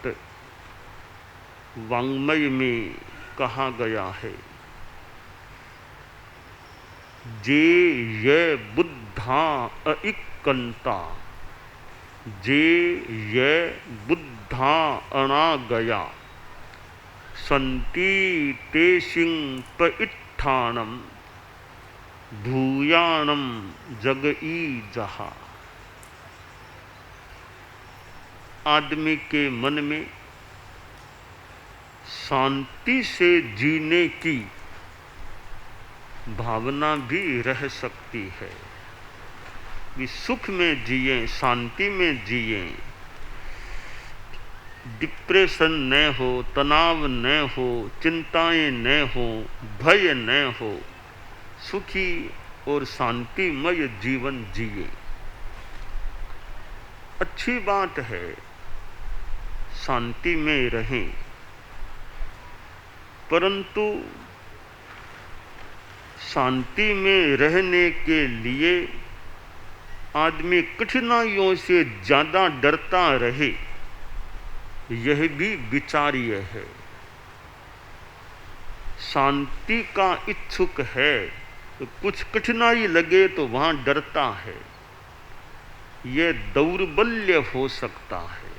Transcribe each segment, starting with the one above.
बात वाङ्मय में कहा गया है। जे ये बुद्धा अइक्कन्ता, जे ये बुद्धा अनागया, संति तेसिं पइत्थानं भूयानं जगईजहा। आदमी के मन में शांति से जीने की भावना भी रह सकती है कि सुख में जिए, शांति में जिए, डिप्रेशन न हो, तनाव न हो, चिंताएं न हो, भय न हो, सुखी और शांतिमय जीवन जिए। अच्छी बात है, शांति में रहें, परंतु शांति में रहने के लिए आदमी कठिनाइयों से ज़्यादा डरता रहे, यह भी विचार्य है। शांति का इच्छुक है तो कुछ कठिनाई लगे तो वहाँ डरता है, यह दौर्बल्य हो सकता है।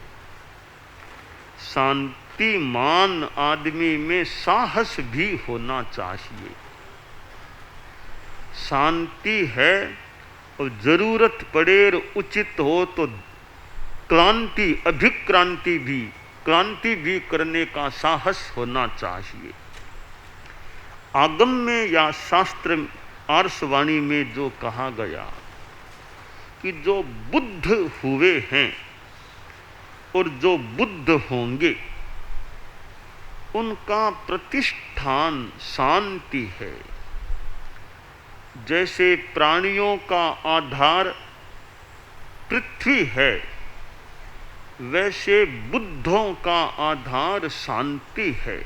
शांतिमान आदमी में साहस भी होना चाहिए। शांति है और जरूरत पड़े और उचित हो तो क्रांति, अभिक्रांति भी, क्रांति भी करने का साहस होना चाहिए। आगम में या शास्त्र आर्षवाणी में जो कहा गया कि जो बुद्ध हुए हैं और जो बुद्ध होंगे उनका प्रतिष्ठान शांति है। जैसे प्राणियों का आधार पृथ्वी है, वैसे बुद्धों का आधार शांति है।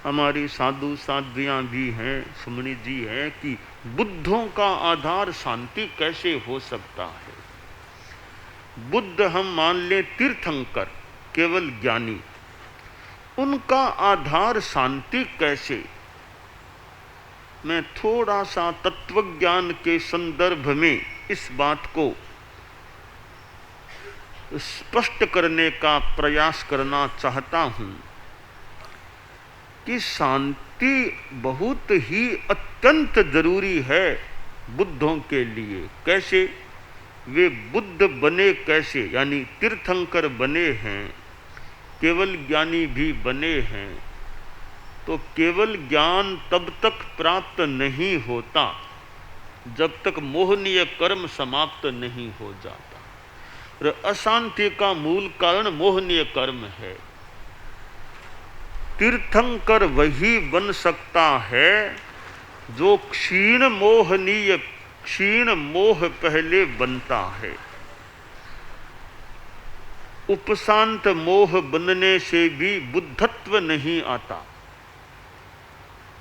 हमारी साधु साध्वियाँ भी हैं, सुमनी जी हैं कि बुद्धों का आधार शांति कैसे हो सकता है। बुद्ध हम मान लें तीर्थंकर, केवल ज्ञानी, उनका आधार शांति कैसे। मैं थोड़ा सा तत्वज्ञान के संदर्भ में इस बात को स्पष्ट करने का प्रयास करना चाहता हूँ कि शांति बहुत ही अत्यंत जरूरी है बुद्धों के लिए। कैसे वे बुद्ध बने, कैसे, यानी तीर्थंकर बने हैं, केवल ज्ञानी भी बने हैं। तो केवल ज्ञान तब तक प्राप्त नहीं होता जब तक मोहनीय कर्म समाप्त नहीं हो जाता। और अशांति का मूल कारण मोहनीय कर्म है। तीर्थंकर वही बन सकता है जो क्षीण मोहनीय, क्षीण मोह पहले बनता है। उपशांत मोह बनने से भी बुद्धत्व नहीं आता।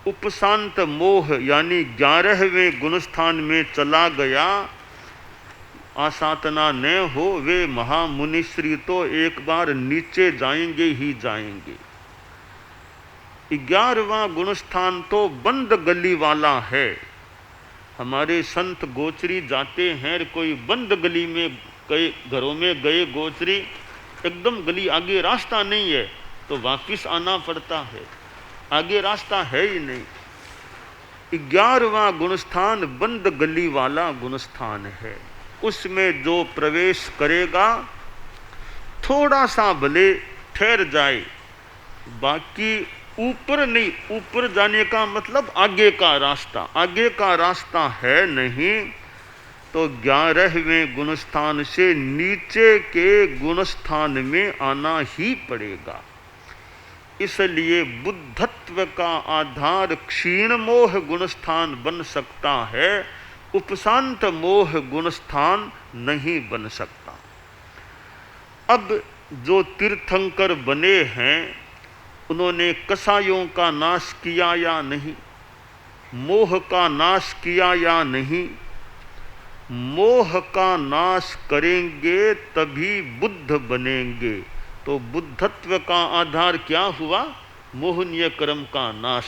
उपशांत मोह यानी 11वें गुणस्थान में चला गया, आसातना न हो, वे महामुनिश्री तो एक बार नीचे जाएंगे ही जाएंगे। 11वां गुणस्थान तो बंद गली वाला है। हमारे संत गोचरी जाते हैं, कोई बंद गली में कई घरों में गए गोचरी, एकदम गली, आगे रास्ता नहीं है तो वापिस आना पड़ता है, आगे रास्ता है ही नहीं। 11वां गुणस्थान बंद गली वाला गुणस्थान है। उसमें जो प्रवेश करेगा थोड़ा सा भले ठहर जाए, बाकी ऊपर नहीं। ऊपर जाने का मतलब आगे का रास्ता, आगे का रास्ता है नहीं तो 11वें गुणस्थान से नीचे के गुणस्थान में आना ही पड़ेगा। इसलिए बुद्धत्व का आधार क्षीण मोह गुणस्थान बन सकता है, उपशांत मोह गुणस्थान नहीं बन सकता। अब जो तीर्थंकर बने हैं उन्होंने कसायों का नाश किया या नहीं, मोह का नाश किया या नहीं। मोह का नाश करेंगे तभी बुद्ध बनेंगे, तो बुद्धत्व का आधार क्या हुआ? मोहनीय कर्म का नाश।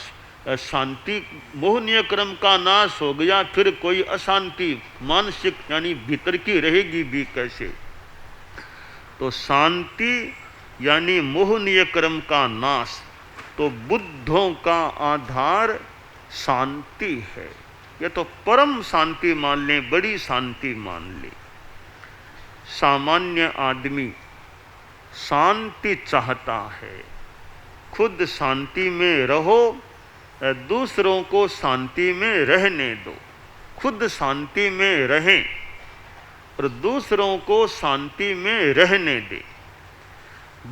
शांति, मोहनीय कर्म का नाश हो गया, फिर कोई अशांति मानसिक यानी भीतर की रहेगी भी कैसे? तो शांति यानी मोहनीय कर्म का नाश। तो बुद्धों का आधार शांति है। ये तो परम शांति मान ले, बड़ी शांति मान ले। सामान्य आदमी शांति चाहता है, खुद शांति में रहो, दूसरों को शांति में रहने दो। खुद शांति में रहें और दूसरों को शांति में रहने दे।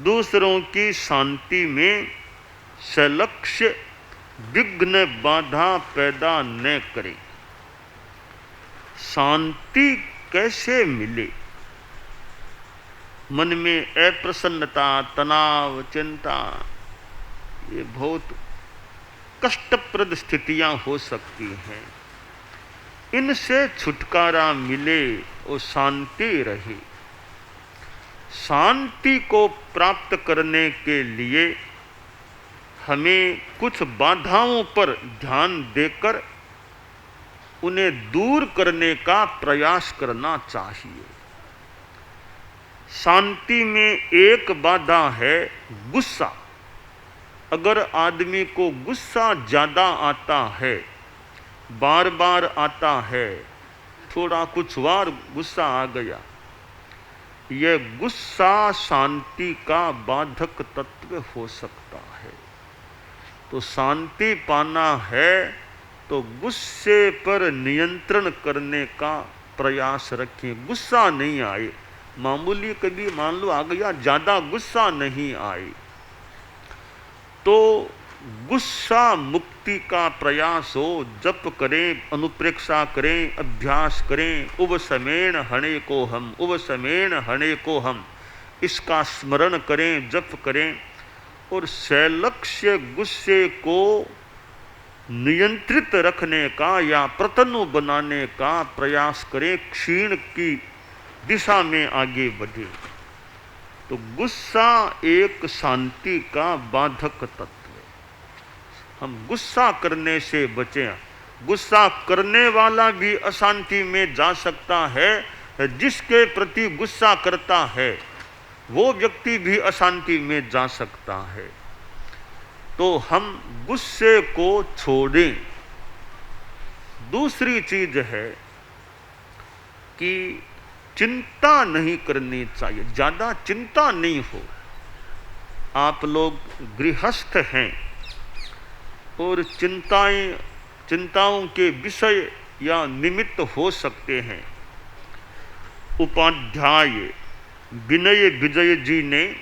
दूसरों की शांति में सलक्ष्य विघ्न बाधा पैदा न करें। शांति कैसे मिले? मन में अप्रसन्नता, तनाव, चिंता, ये बहुत कष्टप्रद स्थितियां हो सकती हैं। इनसे छुटकारा मिले और शांति रहे। शांति को प्राप्त करने के लिए हमें कुछ बाधाओं पर ध्यान देकर उन्हें दूर करने का प्रयास करना चाहिए। शांति में एक बाधा है गुस्सा। अगर आदमी को गुस्सा ज़्यादा आता है, बार बार आता है, थोड़ा कुछ बार गुस्सा आ गया, यह गुस्सा शांति का बाधक तत्व हो सकता है। तो शांति पाना है तो गुस्से पर नियंत्रण करने का प्रयास रखें। गुस्सा नहीं आए, मामूली कभी मान लो आ गया, ज़्यादा गुस्सा नहीं आए। तो गुस्सा मुक्ति का प्रयास हो, जप करें, अनुप्रेक्षा करें, अभ्यास करें। उवसमेण हणे को हम, उवसमेण हणे को हम, इसका स्मरण करें, जप करें और सलक्ष्य गुस्से को नियंत्रित रखने का या प्रतनु बनाने का प्रयास करें, क्षीण की दिशा में आगे बढ़े। तो गुस्सा एक शांति का बाधक तत्व है। हम गुस्सा करने से बचें। गुस्सा करने वाला भी अशांति में जा सकता है, जिसके प्रति गुस्सा करता है वो व्यक्ति भी अशांति में जा सकता है। तो हम गुस्से को छोड़ें। दूसरी चीज है कि चिंता नहीं करनी चाहिए, ज़्यादा चिंता नहीं हो। आप लोग गृहस्थ हैं और चिंताओं के विषय या निमित्त हो सकते हैं। उपाध्याय विनय विजय जी ने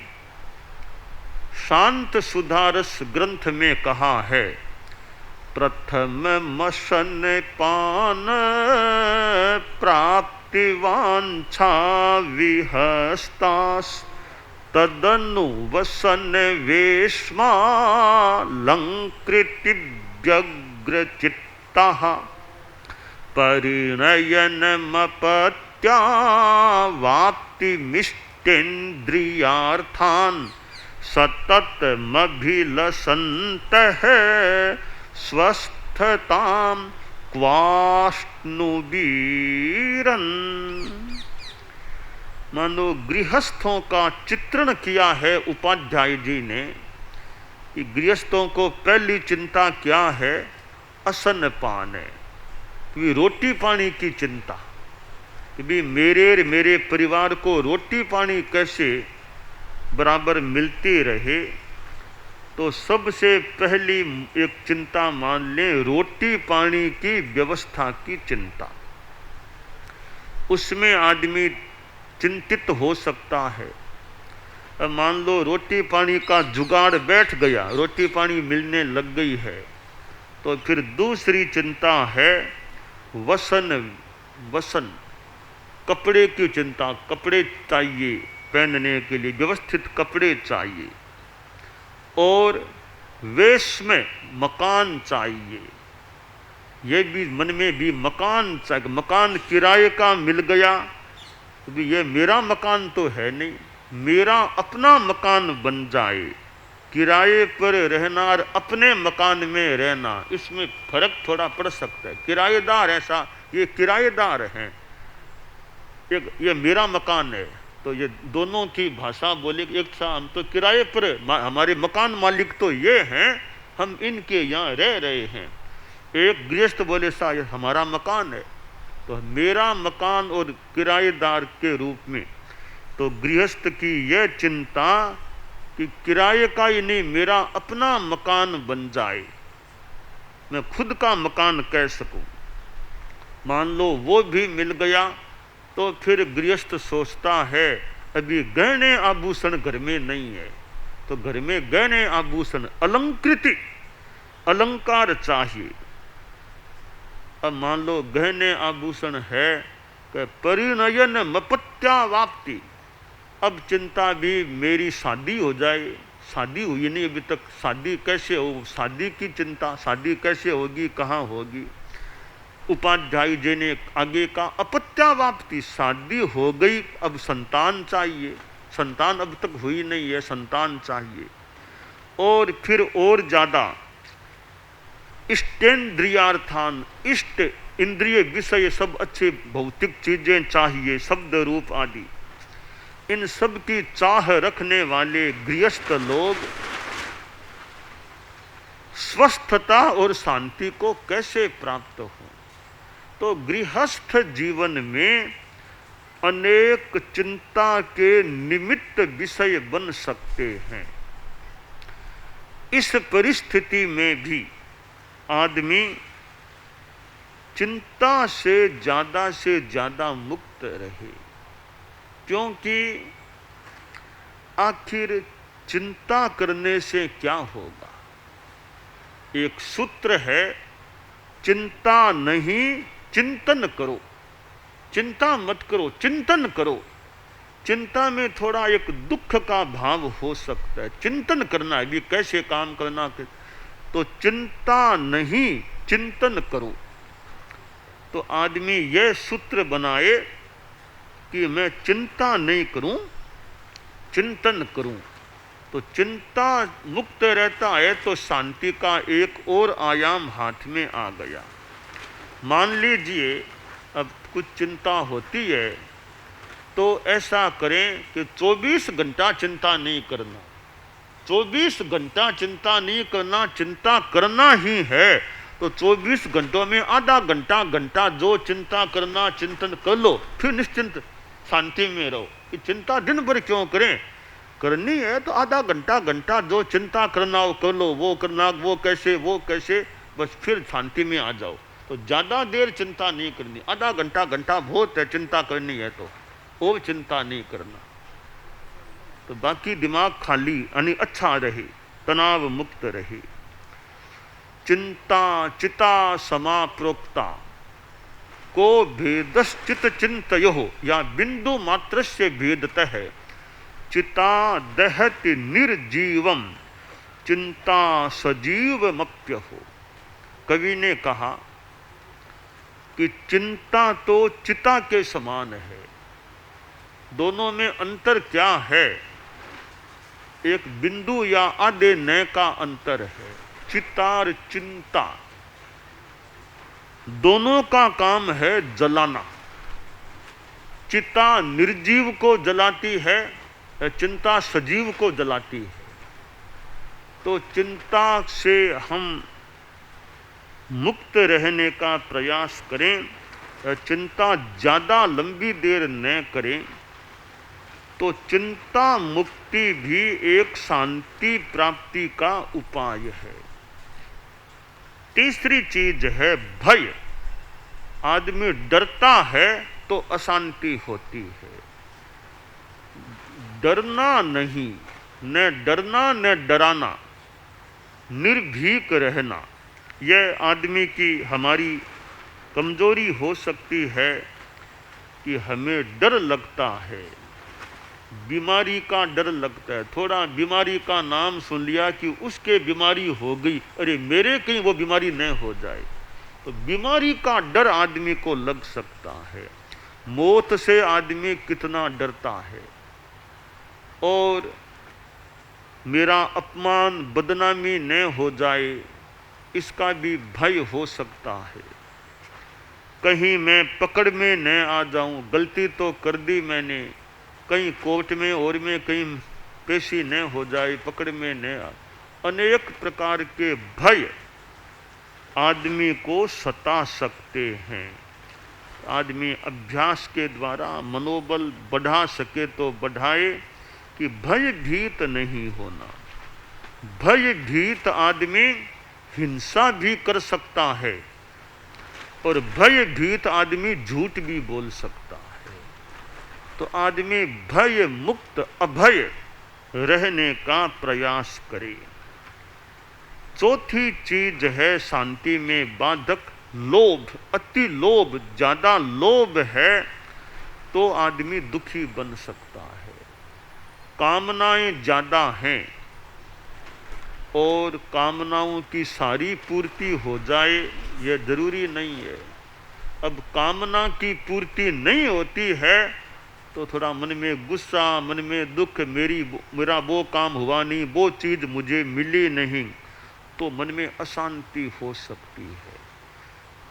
शांत सुधारस ग्रंथ में कहा है, प्रथम मसन पान प्राप्ति वांछा विहस्तास तदनु वसन वेश्मा लंकृति व्यग्रचित्तः परिणयनमपत्या वाप्तिमिष्टेन्द्रियार्थान् सततमभिलसन्तः स्वस्थतां क्वाश्नुवीरन्। मानो गृहस्थों का चित्रण किया है उपाध्याय जी ने कि गृहस्थों को पहली चिंता क्या है? असन पान है, कि रोटी पानी की चिंता, कि भी मेरे परिवार को रोटी पानी कैसे बराबर मिलती रहे। तो सबसे पहली एक चिंता मान लें, रोटी पानी की व्यवस्था की चिंता। उसमें आदमी चिंतित हो सकता है। अब मान लो रोटी पानी का जुगाड़ बैठ गया, रोटी पानी मिलने लग गई है, तो फिर दूसरी चिंता है वसन, कपड़े की चिंता। कपड़े चाहिए पहनने के लिए, व्यवस्थित कपड़े चाहिए। और वेश में मकान चाहिए, ये भी मन में भी मकान चाहिए। मकान किराए का मिल गया तो भी ये मेरा मकान तो है नहीं, मेरा अपना मकान बन जाए, किराए पर रहना और अपने मकान में रहना, इसमें फर्क थोड़ा पड़ सकता है। किराएदार ऐसा, ये किराएदार हैं, एक ये मेरा मकान है, तो ये दोनों की भाषा बोले एक सा, हम तो किराए पर, हमारे मकान मालिक तो ये हैं, हम इनके यहाँ रह रहे हैं। एक गृहस्थ बोले सा, ये हमारा मकान है। तो मेरा मकान और किराएदार के रूप में, तो गृहस्थ की यह चिंता कि किराए का ही नहीं, मेरा अपना मकान बन जाए, मैं खुद का मकान कह सकूं। मान लो वो भी मिल गया, तो फिर गृहस्थ सोचता है अभी गहने आभूषण घर में नहीं है, तो घर में गहने आभूषण अलंकृत अलंकार चाहिए। अब मान लो गहने आभूषण है कि परिणयन मपत्या वाप्ति, अब चिंता भी मेरी शादी हो जाए, शादी हुई नहीं अभी तक, शादी कैसे हो, शादी की चिंता, शादी कैसे होगी, कहाँ होगी। उपाध्याय जी ने आगे का अपत्यावाप्ति, शादी हो गई, अब संतान चाहिए, संतान अब तक हुई नहीं है, संतान चाहिए। और फिर और ज्यादा इष्टेन्द्रियार्थान, इष्ट इंद्रिय विषय सब अच्छे भौतिक चीजें चाहिए, शब्द रूप आदि, इन सब की चाह रखने वाले गृहस्थ लोग स्वस्थता और शांति को कैसे प्राप्त हो। तो गृहस्थ जीवन में अनेक चिंता के निमित्त विषय बन सकते हैं। इस परिस्थिति में भी आदमी चिंता से ज्यादा मुक्त रहे, क्योंकि आखिर चिंता करने से क्या होगा। एक सूत्र है, चिंता नहीं चिंतन करो, चिंता मत करो, चिंतन करो। चिंता में थोड़ा एक दुख का भाव हो सकता है, चिंतन करना है भी कैसे काम करना, तो चिंता नहीं चिंतन करो। तो आदमी यह सूत्र बनाए कि मैं चिंता नहीं करूं, चिंतन करूं, तो चिंता मुक्त रहता है, तो शांति का एक और आयाम हाथ में आ गया। मान लीजिए अब कुछ चिंता होती है, तो ऐसा करें कि 24 घंटा चिंता नहीं करना, 24 घंटा चिंता नहीं करना, चिंता करना ही है तो 24 घंटों में आधा घंटा जो चिंता करना चिंतन कर लो, फिर निश्चिंत शांति में रहो। कि चिंता दिन भर क्यों करें, करनी है तो आधा घंटा जो चिंता करना हो कर लो, वो करना वो कैसे, बस फिर शांति में आ जाओ। तो ज़्यादा देर चिंता नहीं करनी, आधा घंटा बहुत है, चिंता करनी है तो और चिंता नहीं करना, तो बाकी दिमाग खाली यानी अच्छा रहे, तनाव मुक्त रहे। चिंता चिता समाप्रोक्ता को भेदश्चित चिंतयो या बिंदु मात्र से भेदतः चिता दहति निर्जीवम चिंता सजीवमप्य हो। कवि ने कहा कि चिंता तो चिता के समान है, दोनों में अंतर क्या है, एक बिंदु या आधे न का अंतर है। चितार चिंता दोनों का काम है जलाना, चिता निर्जीव को जलाती है, चिंता सजीव को जलाती है। तो चिंता से हम मुक्त रहने का प्रयास करें, चिंता ज़्यादा लंबी देर न करें, तो चिंता मुक्ति भी एक शांति प्राप्ति का उपाय है। तीसरी चीज है भय। आदमी डरता है तो अशांति होती है। डरना नहीं, न डरना न डराना, निर्भीक रहना, यह आदमी की हमारी कमजोरी हो सकती है कि हमें डर लगता है, बीमारी का डर लगता है। थोड़ा बीमारी का नाम सुन लिया कि उसके बीमारी हो गई, अरे मेरे कहीं वो बीमारी न हो जाए, तो बीमारी का डर आदमी को लग सकता है। मौत से आदमी कितना डरता है, और मेरा अपमान बदनामी न हो जाए, इसका भी भय हो सकता है। कहीं मैं पकड़ में न आ जाऊं, गलती तो कर दी मैंने, कहीं कोर्ट में और में कहीं पेशी न हो जाए, पकड़ में न आ। अनेक प्रकार के भय आदमी को सता सकते हैं। आदमी अभ्यास के द्वारा मनोबल बढ़ा सके तो बढ़ाए कि भयभीत नहीं होना। भयभीत आदमी हिंसा भी कर सकता है और भयभीत आदमी झूठ भी बोल सकता है। तो आदमी भय मुक्त अभय रहने का प्रयास करे। चौथी चीज है शांति में बाधक लोभ। अति लोभ, ज्यादा लोभ है तो आदमी दुखी बन सकता है। कामनाएं ज्यादा हैं और कामनाओं की सारी पूर्ति हो जाए यह जरूरी नहीं है। अब कामना की पूर्ति नहीं होती है तो थोड़ा मन में गुस्सा, मन में दुख, मेरा वो काम हुआ नहीं, वो चीज मुझे मिली नहीं, तो मन में अशांति हो सकती है।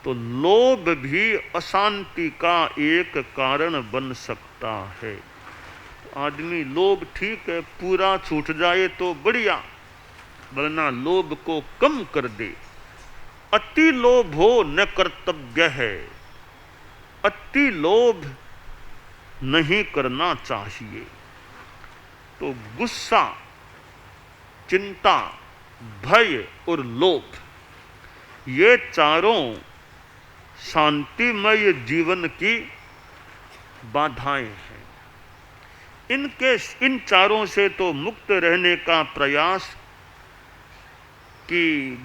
तो लोभ भी अशांति का एक कारण बन सकता है। आदमी लोभ ठीक है पूरा छूट जाए तो बढ़िया, वरना लोभ को कम कर दे। अति लोभ हो न कर्तव्य है, अति लोभ नहीं करना चाहिए। तो गुस्सा, चिंता, भय और लोभ, ये चारों शांतिमय जीवन की बाधाएं हैं। इन चारों से तो मुक्त रहने का प्रयास कि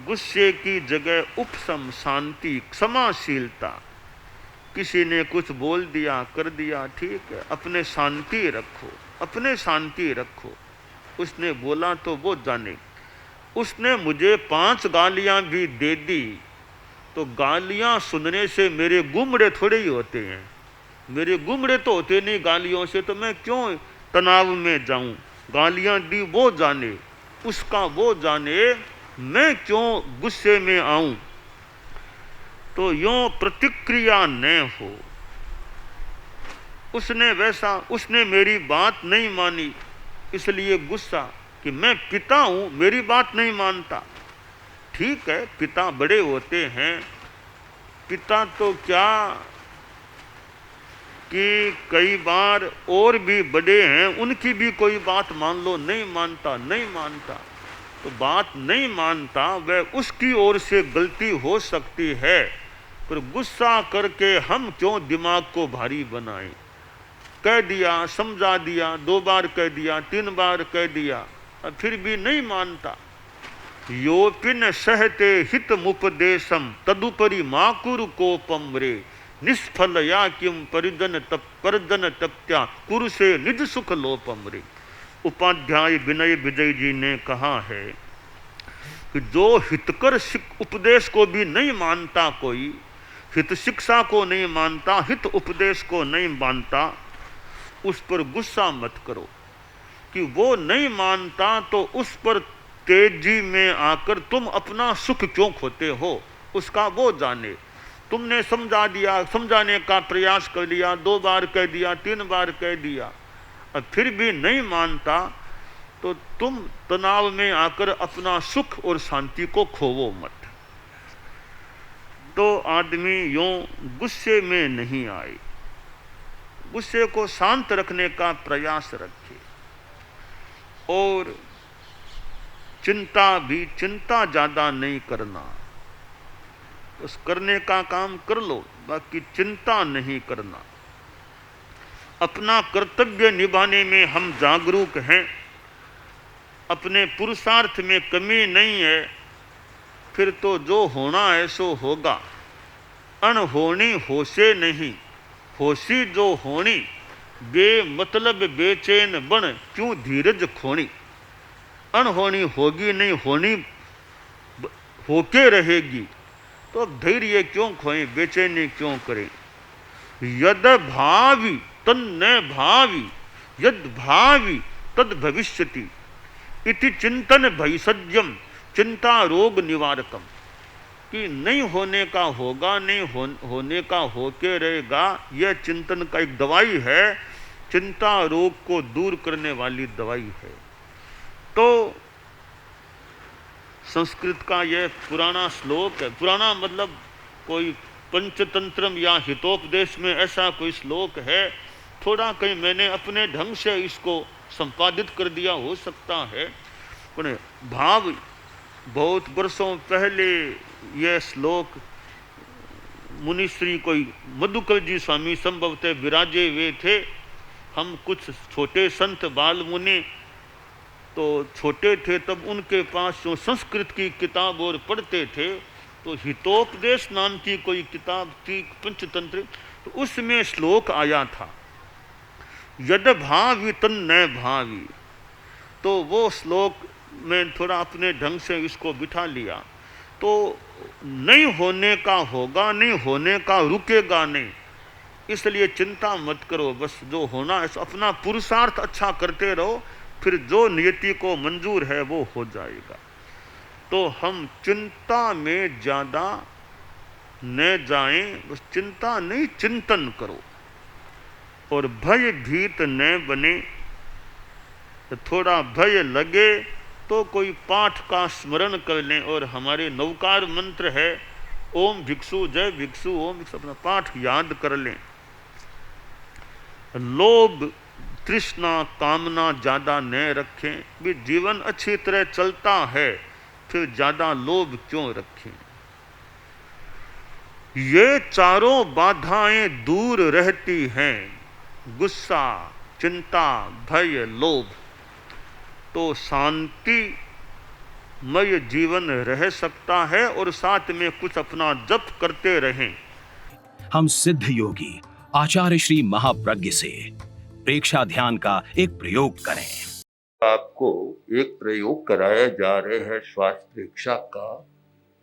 गुस्से की जगह उपशम, शांति, क्षमाशीलता। किसी ने कुछ बोल दिया, कर दिया, ठीक है, अपने शांति रखो, अपने शांति रखो। उसने बोला तो वो जाने। उसने मुझे 5 गालियां भी दे दी तो गालियां सुनने से मेरे गुमड़े थोड़े ही होते हैं। मेरे गुमड़े तो होते नहीं गालियों से, तो मैं क्यों तनाव में जाऊं। गालियां दी वो जाने, उसका वो जाने, मैं क्यों गुस्से में आऊं। तो यूं प्रतिक्रिया न हो। उसने मेरी बात नहीं मानी इसलिए गुस्सा कि मैं पिता हूं, मेरी बात नहीं मानता। ठीक है, पिता बड़े होते हैं, पिता तो क्या कि कई बार और भी बड़े हैं, उनकी भी कोई बात मान लो, नहीं मानता, नहीं मानता। तो बात नहीं मानता वह उसकी ओर से गलती हो सकती है, पर गुस्सा करके हम क्यों दिमाग को भारी बनाएं। कह दिया, समझा दिया, 2 बार कह दिया, 3 बार कह दिया, फिर भी नहीं मानता। योपिन सहते हितमुपदेशम तदुपरि माकुरु कोपम रे निष्फल या किम परिजन तप्त्या कुरुसे निज सुख लोपम रे। उपाध्याय विनय विजय जी ने कहा है कि जो हितकर उपदेश को भी नहीं मानता, कोई हित शिक्षा को नहीं मानता, हित उपदेश को नहीं मानता, उस पर गुस्सा मत करो कि वो नहीं मानता तो उस पर तेजी में आकर तुम अपना सुख क्यों खोते हो, उसका वो जाने। तुमने समझा दिया, समझाने का प्रयास कर लिया, 2 बार कह दिया, 3 बार कह दिया, और फिर भी नहीं मानता, तो तुम तनाव में आकर अपना सुख और शांति को खोवो मत। तो आदमी यूं गुस्से में नहीं आए, गुस्से को शांत रखने का प्रयास रखे। और चिंता ज्यादा नहीं करना। उस करने का काम कर लो, बाकी चिंता नहीं करना। अपना कर्तव्य निभाने में हम जागरूक हैं, अपने पुरुषार्थ में कमी नहीं है, फिर तो जो होना है सो होगा। अनहोनी होशे नहीं, होशी जो होनी, बेमतलब बेचैन बन क्यों धीरज खोनी। अनहोनी होगी नहीं, होनी होके रहेगी, तो धैर्य क्यों खोएं, बेचैनी क्यों करें। यद भावी तन्न भावी, यद भावी तद भविष्यति इति चिंतन भैषज्यम चिंता रोग निवारकम, कि नहीं होने का होगा, नहीं होने का होके रहेगा, यह चिंतन का एक दवाई है, चिंता रोग को दूर करने वाली दवाई है। तो संस्कृत का यह पुराना श्लोक है, पुराना मतलब कोई पंचतंत्रम या हितोपदेश में ऐसा कोई श्लोक है, थोड़ा कहीं मैंने अपने ढंग से इसको संपादित कर दिया हो सकता है, पर भाव बहुत वर्षों पहले यह श्लोक मुनिश्री कोई मधुकर जी स्वामी संभवतः विराजे हुए थे। हम कुछ छोटे संत बाल मुनि तो छोटे थे, तब उनके पास जो संस्कृत की किताब और पढ़ते थे, तो हितोपदेश नाम की कोई किताब थी पंचतंत्र, तो उसमें श्लोक आया था यद भावी तन न भावी। तो वो श्लोक मैं थोड़ा अपने ढंग से इसको बिठा लिया। तो नहीं होने का होगा, नहीं होने का रुकेगा नहीं, इसलिए चिंता मत करो, बस जो होना है अपना पुरुषार्थ अच्छा करते रहो, फिर जो नियति को मंजूर है वो हो जाएगा। तो हम चिंता में ज्यादा न जाएं, बस चिंता नहीं चिंतन करो, और भय भीत न बने। तो थोड़ा भय लगे तो कोई पाठ का स्मरण कर लें, और हमारे नवकार मंत्र है ओम भिक्षु जय भिक्षु ओम भिक्षु, अपना पाठ याद कर लें। लोभ तृष्णा कामना ज्यादा न रखें, भी जीवन अच्छी तरह चलता है, फिर ज्यादा लोभ क्यों रखें। ये चारों बाधाएं दूर रहती हैं, गुस्सा, चिंता, भय, लोभ, तो शांति मय जीवन रह सकता है, और साथ में कुछ अपना जप करते रहें। हम सिद्ध योगी आचार्य श्री महाप्रज्ञ से प्रेक्षा ध्यान का एक प्रयोग करें। आपको एक प्रयोग कराया जा रहे हैं श्वास प्रेक्षा का।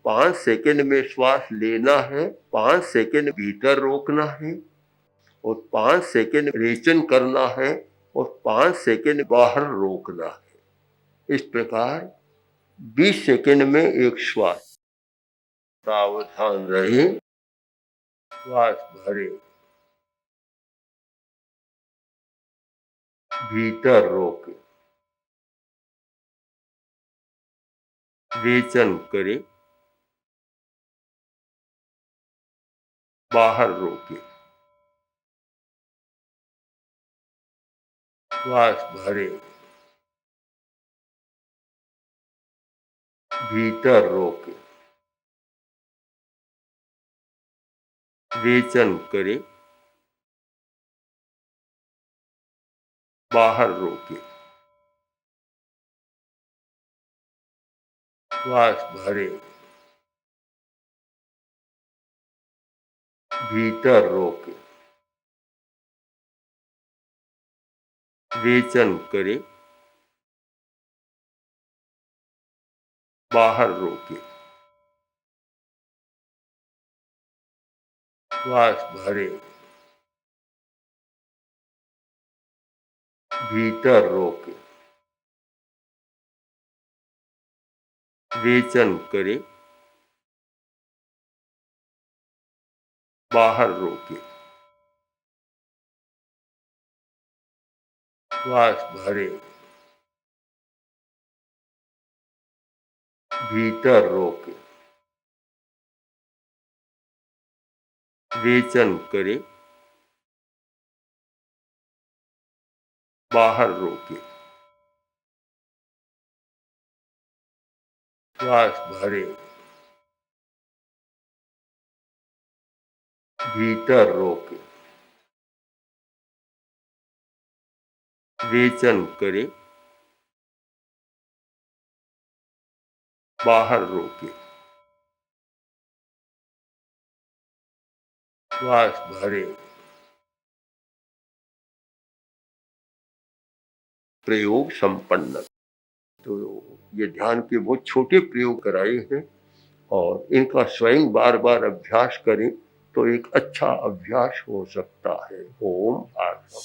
5 सेकंड में श्वास लेना है, 5 सेकंड भीतर रोकना है, और 5 सेकंड रेचन करना है, और 5 सेकंड बाहर रोकना है। इस प्रकार 20 सेकंड में एक श्वास। सावधान रहे, श्वास भरे, भीतर रोके, रेचन करे, बाहर रोके, श्वास भरे, भीतर रोके, रेचन करे, बाहर रोके, श्वास भरे, भीतर रोके, रेचन करे, बाहर रोके, श्वास भरे, भीतर रोके, रेचन करे, बाहर रोके, श्वास भरे, भीतर रोके, रेचन करे, बाहर रोके, श्वास भरे, भीतर रोके, रेचन करे, बाहर रोके, श्वास भरे। प्रयोग संपन्न। तो ये ध्यान के बहुत छोटे प्रयोग कराए हैं, और इनका स्वयं बार बार अभ्यास करें तो एक अच्छा अभ्यास हो सकता है। ओम आत्मा।